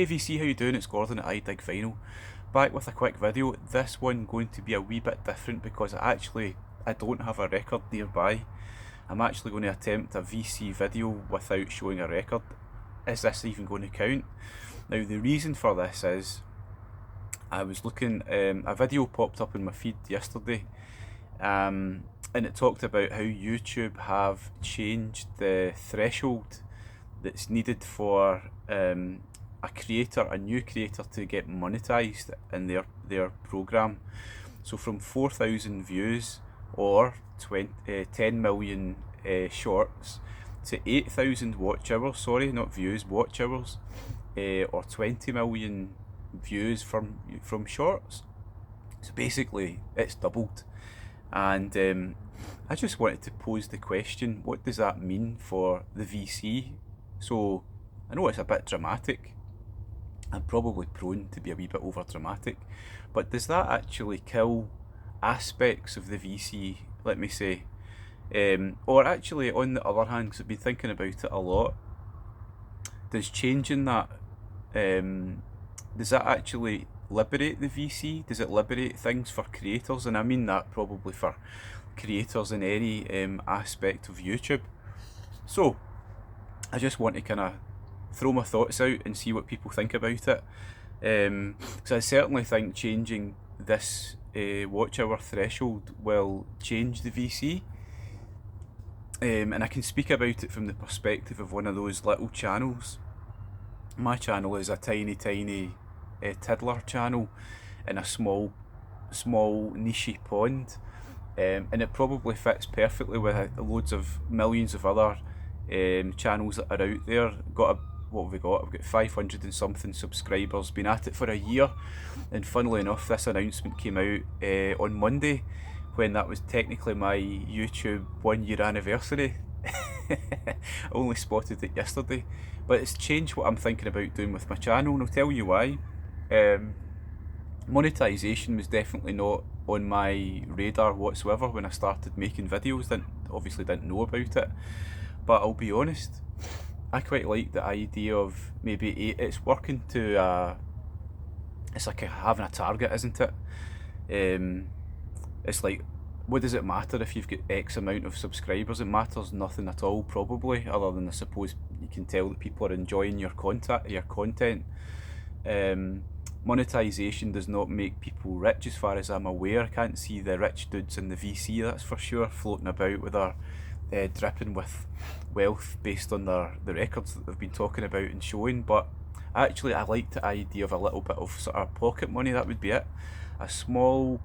Hey VC, how you doing? It's Gordon at I Dig Vinyl. Back with a quick video. This one going to be a wee bit different because I don't have a record nearby. I'm actually going to attempt a VC video without showing a record. Is this even going to count? Now the reason for this is I was looking, a video popped up in my feed yesterday, and it talked about how YouTube have changed the threshold that's needed for a new creator to get monetized in their program. So from 4,000 views or 10 million shorts to 8,000 watch hours, sorry, not views, watch hours, or 20 million views from shorts. So basically it's doubled, and I just wanted to pose the question, what does that mean for the VC? So I know it's a bit dramatic, I'm probably prone to be a wee bit over dramatic, but does that actually kill aspects of the VC, let me say? Or actually, on the other hand, because I've been thinking about it a lot, does changing that, does that actually liberate the VC? Does it liberate things for creators? And I mean that probably for creators in any aspect of YouTube. So I just want to kind of throw my thoughts out and see what people think about it. So I certainly think changing this watch hour threshold will change the VC. And I can speak about it from the perspective of one of those little channels. My channel is a tiny tiddler channel in a small niche pond, and it probably fits perfectly with loads of millions of other channels that are out there. What have we got? I've got 500 and something subscribers, been at it for a year, and funnily enough this announcement came out on Monday, when that was technically my YouTube 1 year anniversary. I only spotted it yesterday, but it's changed what I'm thinking about doing with my channel, and I'll tell you why. Monetisation was definitely not on my radar whatsoever when I started making videos. Obviously didn't know about it, but I'll be honest, I quite like the idea of maybe it's working to it's like having a target, isn't it? It's like, what does it matter if you've got X amount of subscribers? It matters nothing at all, probably, other than I suppose you can tell that people are enjoying your content. Monetisation does not make people rich, as far as I'm aware. I can't see the rich dudes in the VC, that's for sure, floating about with their dripping with wealth based on the records that they've been talking about and showing. But actually I like the idea of a little bit of sort of pocket money. That would be it, a small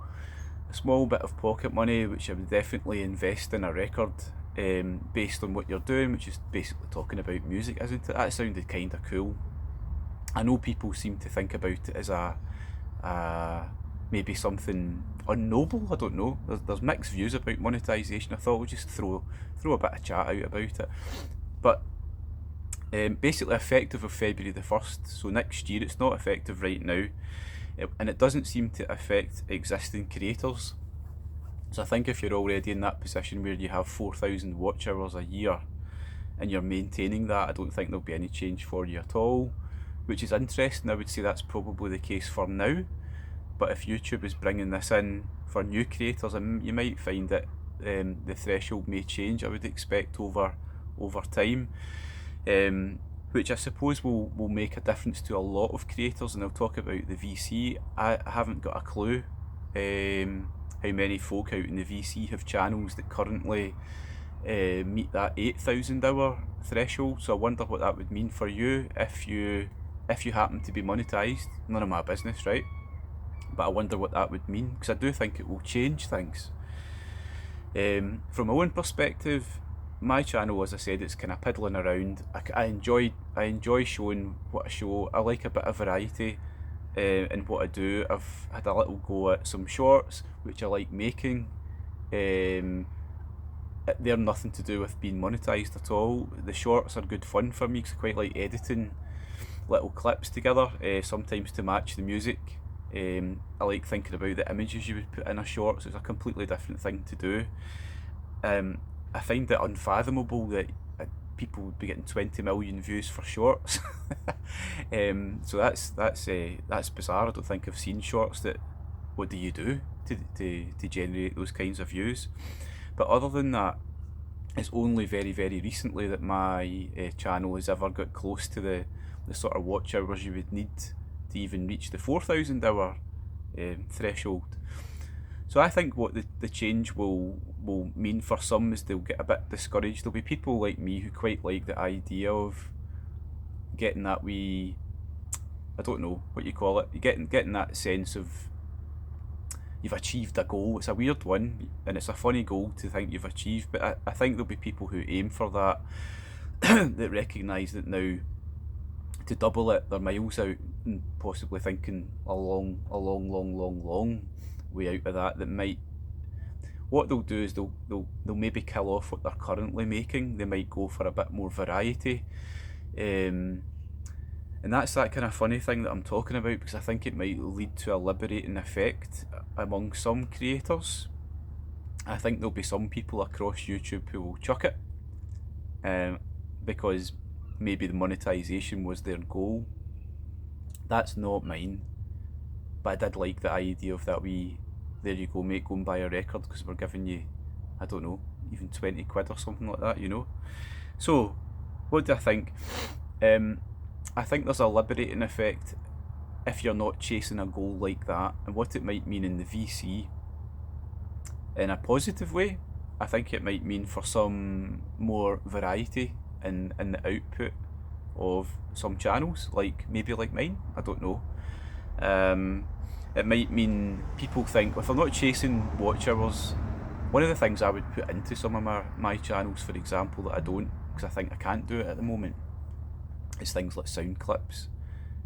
bit of pocket money which I would definitely invest in a record, based on what you're doing, which is basically talking about music, isn't it? That sounded kind of cool. I know people seem to think about it as a maybe something unnoble. I don't know. There's mixed views about monetisation. I thought we'd just throw a bit of chat out about it. But basically effective of February the 1st, so next year. It's not effective right now, and it doesn't seem to affect existing creators. So I think if you're already in that position where you have 4,000 watch hours a year and you're maintaining that, I don't think there'll be any change for you at all, which is interesting. I would say that's probably the case for now. But if YouTube is bringing this in for new creators, you might find that the threshold may change, I would expect, over time, which I suppose will make a difference to a lot of creators. And I'll talk about the VC. I haven't got a clue how many folk out in the VC have channels that currently meet that 8,000 hour threshold. So I wonder what that would mean for you if you happen to be monetised. None of my business, right? But I wonder what that would mean, because I do think it will change things. From my own perspective, my channel, as I said, it's kind of piddling around. I enjoy showing what I show. I like a bit of variety in what I do. I've had a little go at some shorts, which I like making. They're nothing to do with being monetised at all. The shorts are good fun for me, because I quite like editing little clips together, sometimes to match the music. I like thinking about the images you would put in a short, so it's a completely different thing to do. I find it unfathomable that people would be getting 20 million views for shorts. So that's bizarre. I don't think I've seen shorts that. What do you do to generate those kinds of views? But other than that, it's only very, very recently that my channel has ever got close to the sort of watch hours you would need to even reach the 4,000 hour threshold. So I think what the change will mean for some is they'll get a bit discouraged. There'll be people like me who quite like the idea of getting that wee, I don't know what you call it, getting that sense of you've achieved a goal. It's a weird one, and it's a funny goal to think you've achieved, but I think there'll be people who aim for that, that recognise that now to double it, they're miles out, and possibly thinking a long way out of that might. What they'll do is they'll maybe kill off what they're currently making. They might go for a bit more variety. And that's that kind of funny thing that I'm talking about, because I think it might lead to a liberating effect among some creators. I think there'll be some people across YouTube who will chuck it, because maybe the monetisation was their goal. That's not mine. But I did like the idea of that wee, there you go mate, go and buy a record because we're giving you, I don't know, even 20 quid or something like that, you know. So, what do I think? I think there's a liberating effect if you're not chasing a goal like that, and what it might mean in the VC in a positive way. I think it might mean for some more variety in the output of some channels, maybe like mine, I don't know. It might mean people think, if I'm not chasing watch hours, one of the things I would put into some of my channels, for example, that I don't, because I think I can't do it at the moment, is things like sound clips.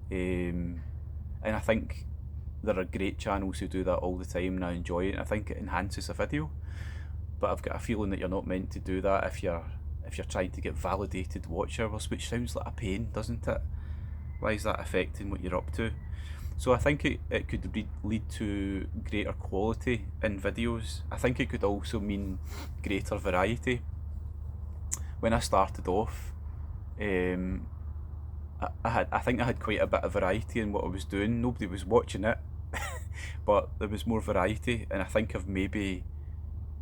And I think there are great channels who do that all the time, and I enjoy it, and I think it enhances a video. But I've got a feeling that you're not meant to do that if you're trying to get validated watch hours, which sounds like a pain, doesn't it? Why is that affecting what you're up to? So I think it could lead to greater quality in videos. I think it could also mean greater variety. When I started off, I think I had quite a bit of variety in what I was doing. Nobody was watching it, but there was more variety, and I think I've maybe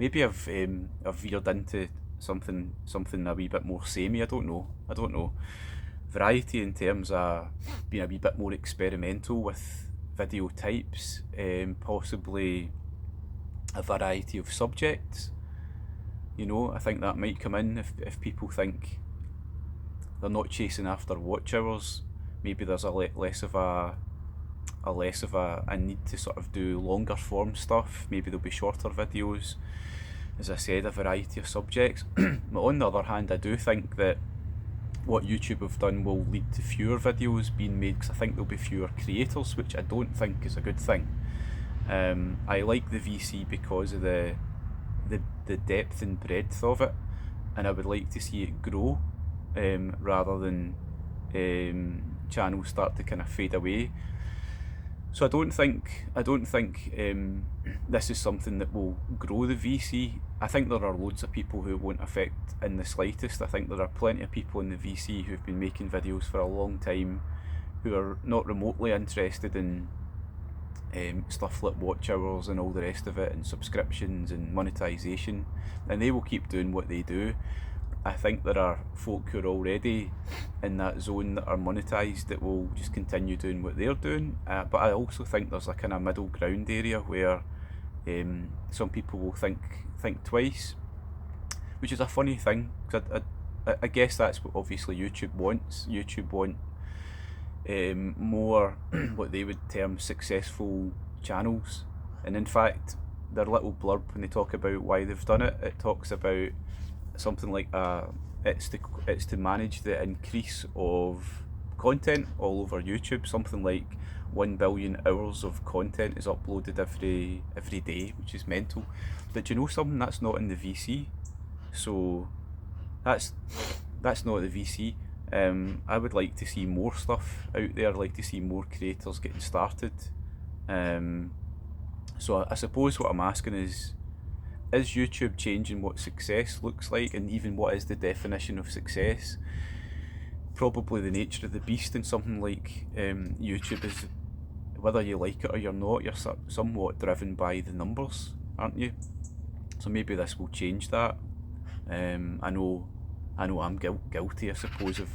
I've veered into something a wee bit more samey. I don't know. Variety in terms of being a wee bit more experimental with video types, possibly a variety of subjects. You know, I think that might come in if people think they're not chasing after watch hours. Maybe there's a less of a need to sort of do longer form stuff. Maybe there'll be shorter videos. As I said, a variety of subjects. But on the other hand, I do think that what YouTube have done will lead to fewer videos being made, because I think there'll be fewer creators, which I don't think is a good thing. I like the VC because of the depth and breadth of it, and I would like to see it grow, rather than channels start to kind of fade away. So I don't think this is something that will grow the VC. I think there are loads of people who it won't affect in the slightest. I think there are plenty of people in the VC who've been making videos for a long time who are not remotely interested in stuff like watch hours and all the rest of it, and subscriptions and monetisation, and they will keep doing what they do. I think there are folk who are already in that zone that are monetised that will just continue doing what they're doing, but I also think there's a kind of middle ground area where some people will think twice, which is a funny thing, because I guess that's what obviously YouTube wants. YouTube want more what they would term successful channels, and in fact their little blurb when they talk about why they've done it, it talks about something like it's to manage the increase of content all over YouTube. Something like 1 billion hours of content is uploaded every day, which is mental. But you know something, that's not in the VC. So that's not the VC. I would like to see more stuff out there. I'd like to see more creators getting started. So I suppose what I'm asking is, is YouTube changing what success looks like, and even what is the definition of success? Probably the nature of the beast in something like YouTube is, whether you like it or you're not, you're somewhat driven by the numbers, aren't you? So maybe this will change that. I know I'm guilty, I suppose, of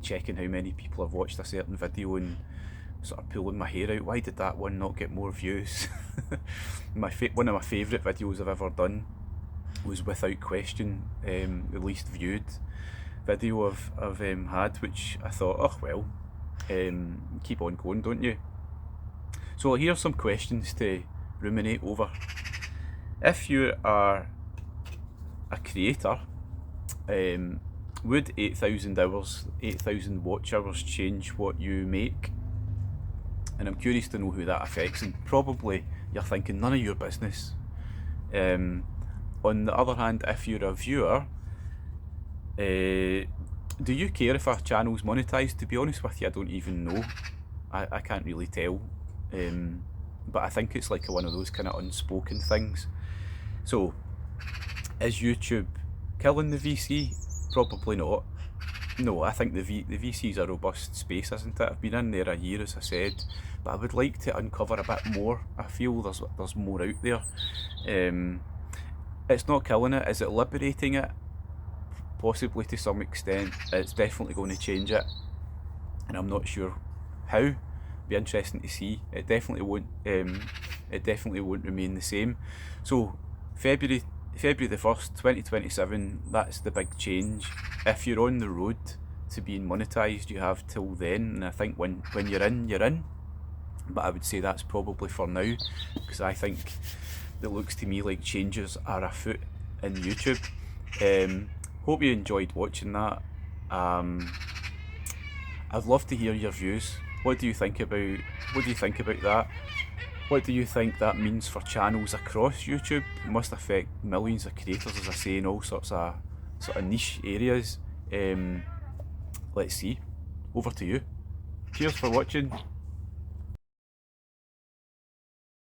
checking how many people have watched a certain video and sort of pulling my hair out. Why did that one not get more views? One of my favourite videos I've ever done was without question the least viewed video I've had, which I thought, oh well, keep on going, don't you? So here's some questions to ruminate over. If you are a creator, would 8,000 hours, 8,000 watch hours change what you make? And I'm curious to know who that affects, and probably you're thinking none of your business. On the other hand, if you're a viewer, do you care if a channel's monetized? To be honest with you, I don't even know. I can't really tell. But I think it's like one of those kind of unspoken things. So, is YouTube killing the VC? Probably not. No, I think the VC is a robust space, isn't it? I've been in there a year, as I said, but I would like to uncover a bit more. I feel there's more out there. It's not killing it. Is it liberating it? Possibly to some extent. It's definitely going to change it, and I'm not sure how. Be interesting to see. It definitely won't. It definitely won't remain the same. So February the 1st, 2027, that's the big change. If you're on the road to being monetised, you have till then, and I think when you're in, you're in. But I would say that's probably for now, because I think it looks to me like changes are afoot in YouTube. Hope you enjoyed watching that. I'd love to hear your views. What do you think about that? What do you think that means for channels across YouTube? It must affect millions of creators, as I say, in all sorts of niche areas. Let's see. Over to you. Cheers for watching.